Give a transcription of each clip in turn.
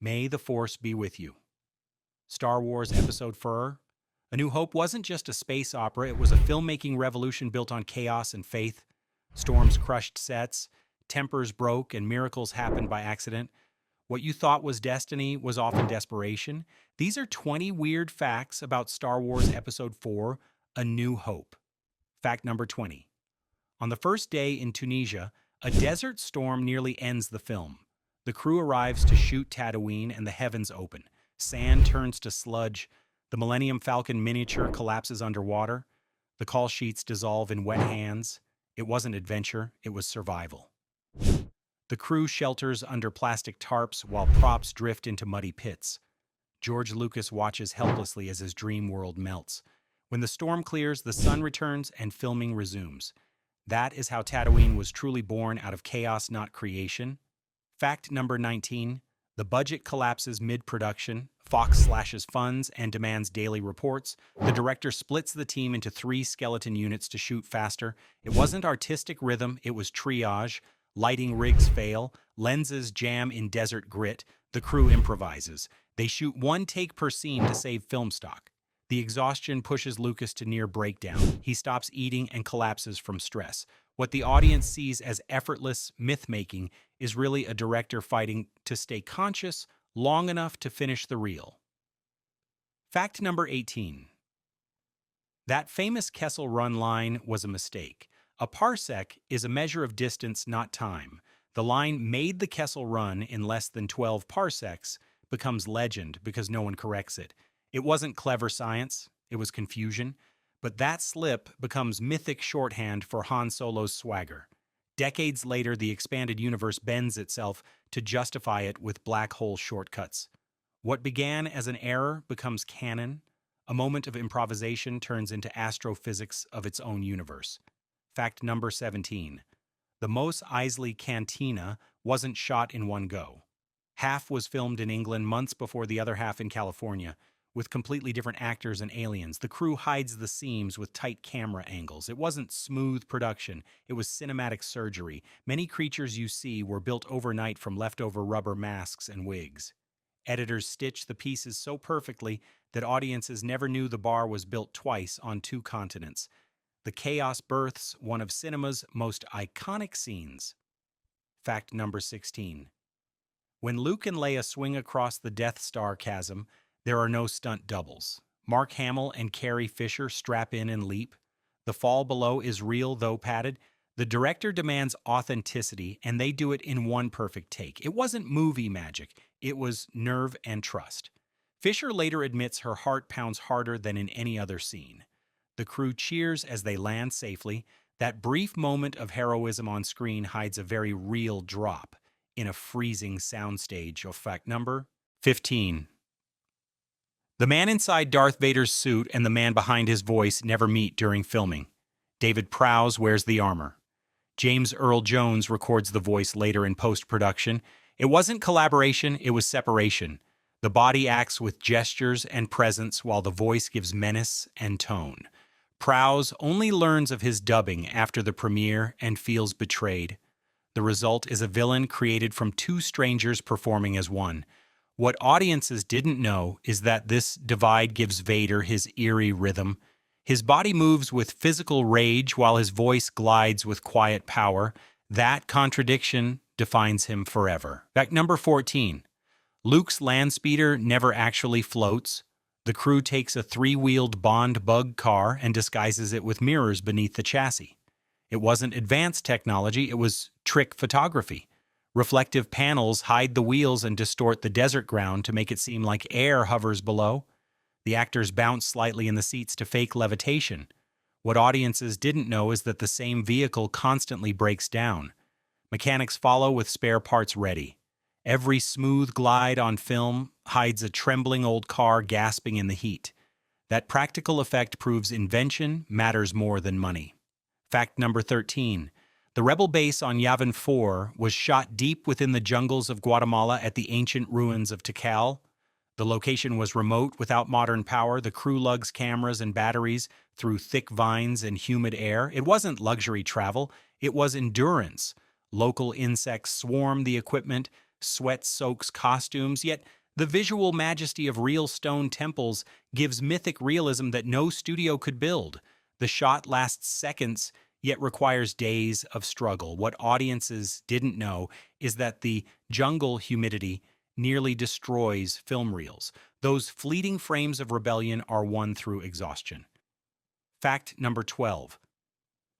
May the Force be with you. Star Wars Episode 4, A New Hope wasn't just a space opera, it was a filmmaking revolution built on chaos and faith. Storms crushed sets, tempers broke, and miracles happened by accident. What you thought was destiny was often desperation. These are 20 weird facts about Star Wars Episode 4, A New Hope. Fact number 20. On the first day in Tunisia, a desert storm nearly ends the film. The crew arrives to shoot Tatooine and the heavens open. Sand turns to sludge. The Millennium Falcon miniature collapses underwater. The call sheets dissolve in wet hands. It wasn't adventure, it was survival. The crew shelters under plastic tarps while props drift into muddy pits. George Lucas watches helplessly as his dream world melts. When the storm clears, the sun returns and filming resumes. That is how Tatooine was truly born out of chaos, not creation. Fact number 19. The budget collapses mid-production. Fox slashes funds and demands daily reports. The director splits the team into 3 skeleton units to shoot faster. It wasn't artistic rhythm, it was triage. Lighting rigs fail. Lenses jam in desert grit. The crew improvises. They shoot 1 take per scene to save film stock. The exhaustion pushes Lucas to near breakdown. He stops eating and collapses from stress. What the audience sees as effortless myth-making is really a director fighting to stay conscious long enough to finish the reel. Fact number 18. That famous Kessel Run line was a mistake. A parsec is a measure of distance, not time. The line "made the Kessel Run in less than 12 parsecs" becomes legend because no one corrects it. It wasn't clever science, it was confusion. But that slip becomes mythic shorthand for Han Solo's swagger. Decades later, the expanded universe bends itself to justify it with black hole shortcuts. What began as an error becomes canon. A moment of improvisation turns into astrophysics of its own universe. Fact number 17. The Mos Eisley Cantina wasn't shot in one go. Half was filmed in England months before the other half in California, with completely different actors and aliens. The crew hides the seams with tight camera angles. It wasn't smooth production, it was cinematic surgery. Many creatures you see were built overnight from leftover rubber masks and wigs. Editors stitched the pieces so perfectly that audiences never knew the bar was built twice on 2 continents. The chaos births one of cinema's most iconic scenes. Fact number 16. When Luke and Leia swing across the Death Star chasm, there are no stunt doubles. Mark Hamill and Carrie Fisher strap in and leap. The fall below is real, though padded. The director demands authenticity, and they do it in 1 perfect take. It wasn't movie magic. It was nerve and trust. Fisher later admits her heart pounds harder than in any other scene. The crew cheers as they land safely. That brief moment of heroism on screen hides a very real drop in a freezing soundstage. Fact number 15. The man inside Darth Vader's suit and the man behind his voice never meet during filming. David Prowse wears the armor. James Earl Jones records the voice later in post-production. It wasn't collaboration, it was separation. The body acts with gestures and presence while the voice gives menace and tone. Prowse only learns of his dubbing after the premiere and feels betrayed. The result is a villain created from 2 strangers performing as one. What audiences didn't know is that this divide gives Vader his eerie rhythm. His body moves with physical rage while his voice glides with quiet power. That contradiction defines him forever. Fact number 14. Luke's landspeeder never actually floats. The crew takes a 3-wheeled Bond bug car and disguises it with mirrors beneath the chassis. It wasn't advanced technology, it was trick photography. Reflective panels hide the wheels and distort the desert ground to make it seem like air hovers below. The actors bounce slightly in the seats to fake levitation. What audiences didn't know is that the same vehicle constantly breaks down. Mechanics follow with spare parts ready. Every smooth glide on film hides a trembling old car gasping in the heat. That practical effect proves invention matters more than money. Fact number 13. The rebel base on Yavin 4 was shot deep within the jungles of Guatemala at the ancient ruins of Tikal. The location was remote without modern power. The crew lugs cameras and batteries through thick vines and humid air. It wasn't luxury travel, it was endurance. Local insects swarmed the equipment, sweat-soaked costumes, yet the visual majesty of real stone temples gives mythic realism that no studio could build. The shot lasts seconds, yet requires days of struggle. What audiences didn't know is that the jungle humidity nearly destroys film reels. Those fleeting frames of rebellion are won through exhaustion. Fact number 12.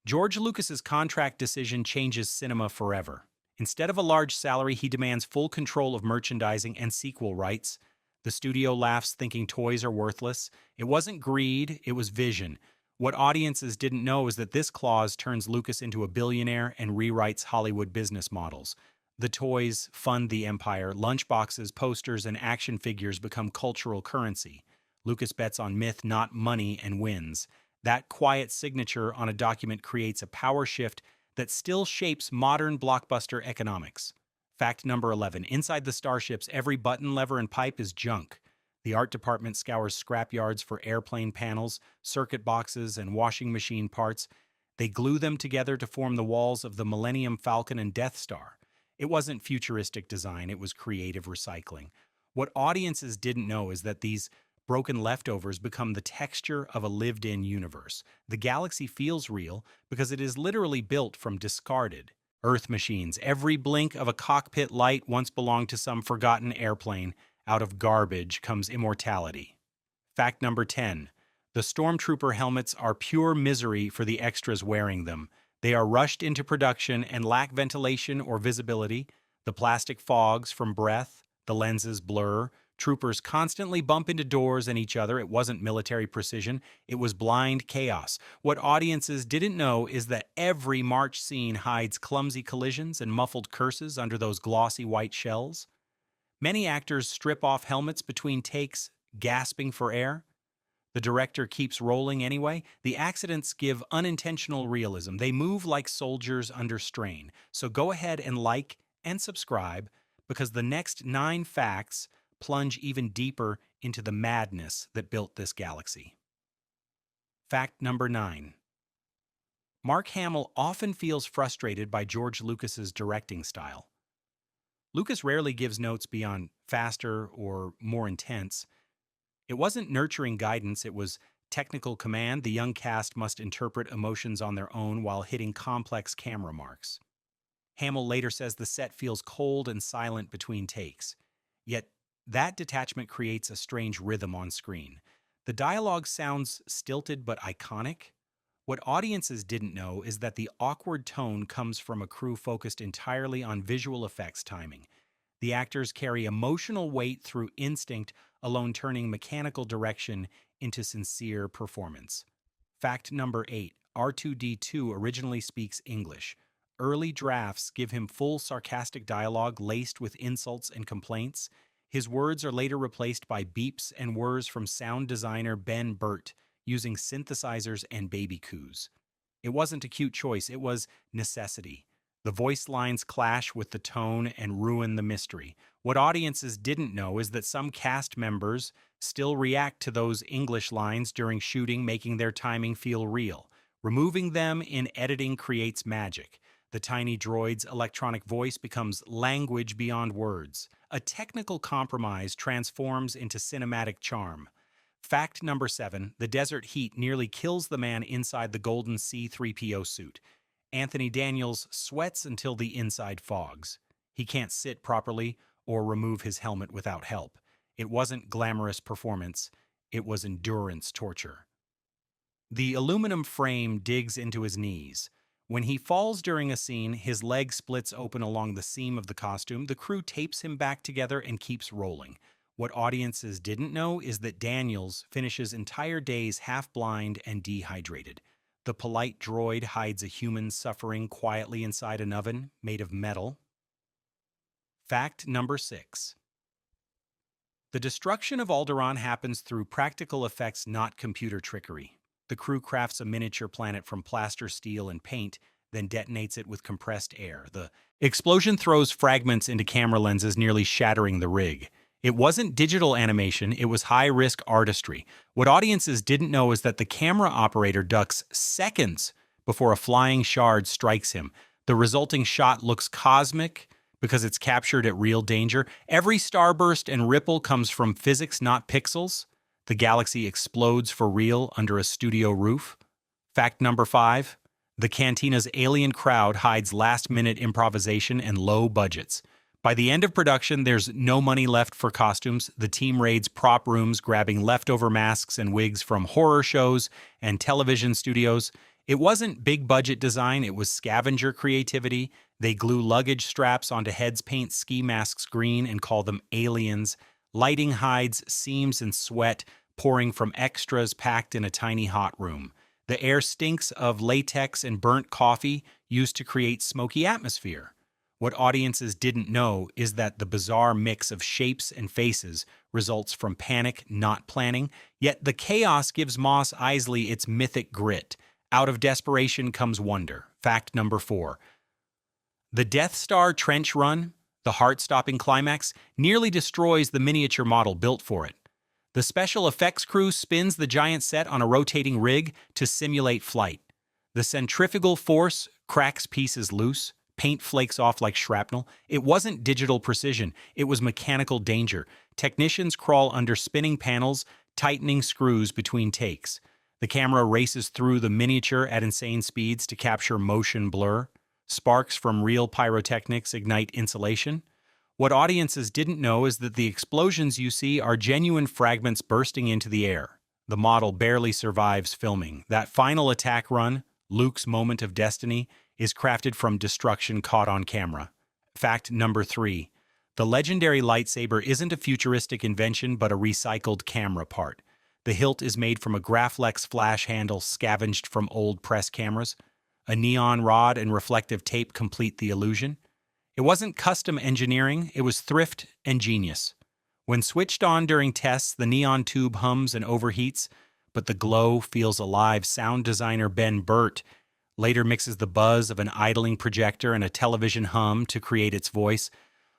George Lucas's contract decision changes cinema forever. Instead of a large salary, he demands full control of merchandising and sequel rights. The studio laughs, thinking toys are worthless. It wasn't greed, it was vision. What audiences didn't know is that this clause turns Lucas into a billionaire and rewrites Hollywood business models. The toys fund the empire, lunchboxes, posters, and action figures become cultural currency. Lucas bets on myth, not money, and wins. That quiet signature on a document creates a power shift that still shapes modern blockbuster economics. Fact number 11. Inside the starships, every button, lever, and pipe is junk. The art department scours scrapyards for airplane panels, circuit boxes, and washing machine parts. They glue them together to form the walls of the Millennium Falcon and Death Star. It wasn't futuristic design, it was creative recycling. What audiences didn't know is that these broken leftovers become the texture of a lived-in universe. The galaxy feels real because it is literally built from discarded Earth machines. Every blink of a cockpit light once belonged to some forgotten airplane. Out of garbage comes immortality. Fact number 10. The Stormtrooper helmets are pure misery for the extras wearing them. They are rushed into production and lack ventilation or visibility. The plastic fogs from breath, the lenses blur. Troopers constantly bump into doors and each other. It wasn't military precision, it was blind chaos. What audiences didn't know is that every march scene hides clumsy collisions and muffled curses under those glossy white shells. Many actors strip off helmets between takes, gasping for air. The director keeps rolling anyway. The accidents give unintentional realism. They move like soldiers under strain. So go ahead and like and subscribe, because the next 9 facts plunge even deeper into the madness that built this galaxy. Fact number 9. Mark Hamill often feels frustrated by George Lucas's directing style. Lucas rarely gives notes beyond faster or more intense. It wasn't nurturing guidance, it was technical command. The young cast must interpret emotions on their own while hitting complex camera marks. Hamill later says the set feels cold and silent between takes. Yet that detachment creates a strange rhythm on screen. The dialogue sounds stilted but iconic. What audiences didn't know is that the awkward tone comes from a crew focused entirely on visual effects timing. The actors carry emotional weight through instinct, alone turning mechanical direction into sincere performance. Fact number 8. R2-D2 originally speaks English. Early drafts give him full sarcastic dialogue laced with insults and complaints. His words are later replaced by beeps and whirs from sound designer Ben Burt, using synthesizers and baby coos. It wasn't a cute choice, it was necessity. The voice lines clash with the tone and ruin the mystery. What audiences didn't know is that some cast members still react to those English lines during shooting, making their timing feel real. Removing them in editing creates magic. The tiny droid's electronic voice becomes language beyond words. A technical compromise transforms into cinematic charm. Fact number 7. The desert heat nearly kills the man inside the golden C-3PO suit. Anthony Daniels sweats until the inside fogs. He can't sit properly or remove his helmet without help. It wasn't glamorous performance, it was endurance torture. The aluminum frame digs into his knees. When he falls during a scene, his leg splits open along the seam of the costume. The crew tapes him back together and keeps rolling. What audiences didn't know is that Daniels finishes entire days half-blind and dehydrated. The polite droid hides a human suffering quietly inside an oven made of metal. Fact number 6. The destruction of Alderaan happens through practical effects, not computer trickery. The crew crafts a miniature planet from plaster steel and paint, then detonates it with compressed air. The explosion throws fragments into camera lenses, nearly shattering the rig. It wasn't digital animation, it was high-risk artistry. What audiences didn't know is that the camera operator ducks seconds before a flying shard strikes him. The resulting shot looks cosmic because it's captured at real danger. Every starburst and ripple comes from physics, not pixels. The galaxy explodes for real under a studio roof. Fact number 5. The Cantina's alien crowd hides last-minute improvisation and low budgets. By the end of production, there's no money left for costumes. The team raids prop rooms, grabbing leftover masks and wigs from horror shows and television studios. It wasn't big-budget design, it was scavenger creativity. They glue luggage straps onto heads, paint ski masks green, and call them aliens. Lighting hides seams and sweat pouring from extras packed in a tiny hot room. The air stinks of latex and burnt coffee used to create smoky atmosphere. What audiences didn't know is that the bizarre mix of shapes and faces results from panic, not planning, yet the chaos gives Mos Eisley its mythic grit. Out of desperation comes wonder. Fact number 4. The Death Star trench run, the heart-stopping climax, nearly destroys the miniature model built for it. The special effects crew spins the giant set on a rotating rig to simulate flight. The centrifugal force cracks pieces loose. Paint flakes off like shrapnel. It wasn't digital precision, it was mechanical danger. Technicians crawl under spinning panels, tightening screws between takes. The camera races through the miniature at insane speeds to capture motion blur. Sparks from real pyrotechnics ignite insulation. What audiences didn't know is that the explosions you see are genuine fragments bursting into the air. The model barely survives filming. That final attack run, Luke's moment of destiny, is crafted from destruction caught on camera. Fact number 3. The legendary lightsaber isn't a futuristic invention but a recycled camera part. The hilt is made from a Graflex flash handle scavenged from old press cameras. A neon rod and reflective tape complete the illusion. It wasn't custom engineering, it was thrift and genius. When switched on during tests, the neon tube hums and overheats, but the glow feels alive. Sound designer Ben Burt later mixes the buzz of an idling projector and a television hum to create its voice.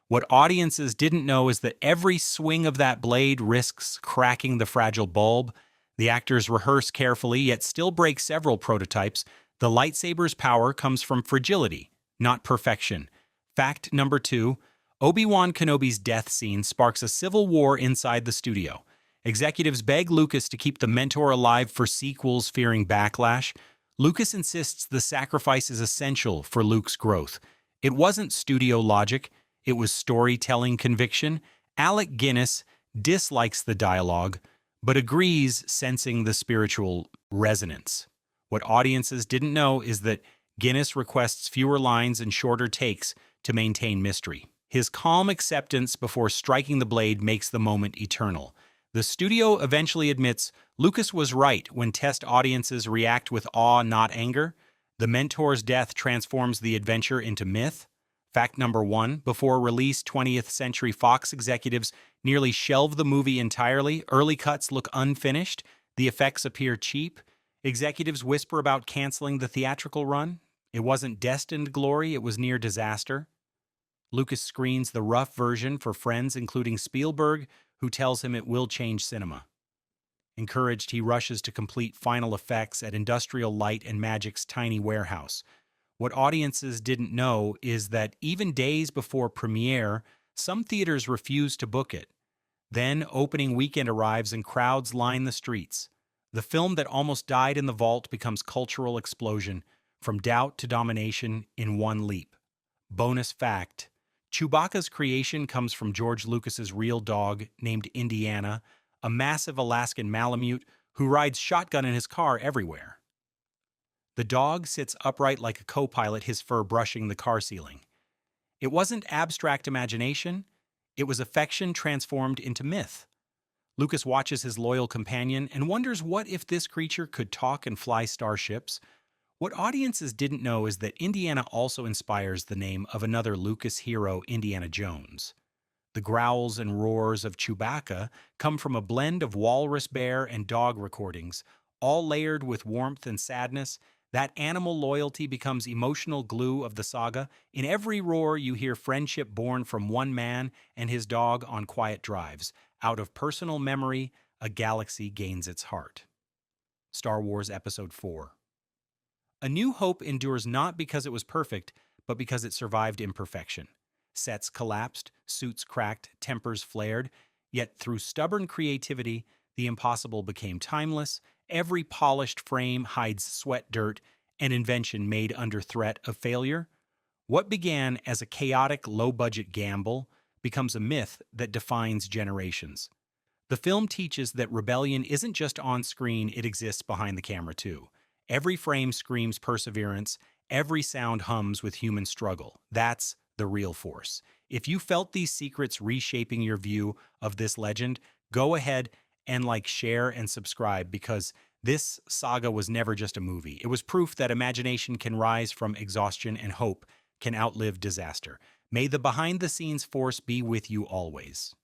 What audiences didn't know is that every swing of that blade risks cracking the fragile bulb. The actors rehearse carefully, yet still break several prototypes. The lightsaber's power comes from fragility, not perfection. Fact number 2. Obi-Wan Kenobi's death scene sparks a civil war inside the studio. Executives beg Lucas to keep the mentor alive for sequels, fearing backlash. Lucas insists the sacrifice is essential for Luke's growth. It wasn't studio logic, it was storytelling conviction. Alec Guinness dislikes the dialogue, but agrees, sensing the spiritual resonance. What audiences didn't know is that Guinness requests fewer lines and shorter takes to maintain mystery. His calm acceptance before striking the blade makes the moment eternal. The studio eventually admits Lucas was right when test audiences react with awe, not anger. The mentor's death transforms the adventure into myth. Fact number 1, before release, 20th Century Fox executives nearly shelved the movie entirely. Early cuts look unfinished. The effects appear cheap. Executives whisper about canceling the theatrical run. It wasn't destined glory, it was near disaster. Lucas screens the rough version for friends, including Spielberg, who tells him it will change cinema. Encouraged, he rushes to complete final effects at Industrial Light and Magic's tiny warehouse. What audiences didn't know is that even days before premiere, some theaters refuse to book it. Then opening weekend arrives and crowds line the streets. The film that almost died in the vault becomes cultural explosion, from doubt to domination in one leap. Bonus fact: Chewbacca's creation comes from George Lucas's real dog named Indiana, a massive Alaskan Malamute who rides shotgun in his car everywhere. The dog sits upright like a co-pilot, his fur brushing the car ceiling. It wasn't abstract imagination, it was affection transformed into myth. Lucas watches his loyal companion and wonders what if this creature could talk and fly starships. What audiences didn't know is that Indiana also inspires the name of another Lucas hero, Indiana Jones. The growls and roars of Chewbacca come from a blend of walrus, bear, and dog recordings, all layered with warmth and sadness. That animal loyalty becomes emotional glue of the saga. In every roar, you hear friendship born from one man and his dog on quiet drives. Out of personal memory, a galaxy gains its heart. Star Wars Episode 4. A New Hope endures not because it was perfect, but because it survived imperfection. Sets collapsed, suits cracked, tempers flared. Yet through stubborn creativity, the impossible became timeless. Every polished frame hides sweat dirt and invention made under threat of failure. What began as a chaotic, low budget gamble becomes a myth that defines generations. The film teaches that rebellion isn't just on screen, it exists behind the camera too. Every frame screams perseverance, every sound hums with human struggle. That's the real force. If you felt these secrets reshaping your view of this legend, go ahead and share and subscribe because this saga was never just a movie. It was proof that imagination can rise from exhaustion and hope can outlive disaster. May the behind the scenes force be with you always.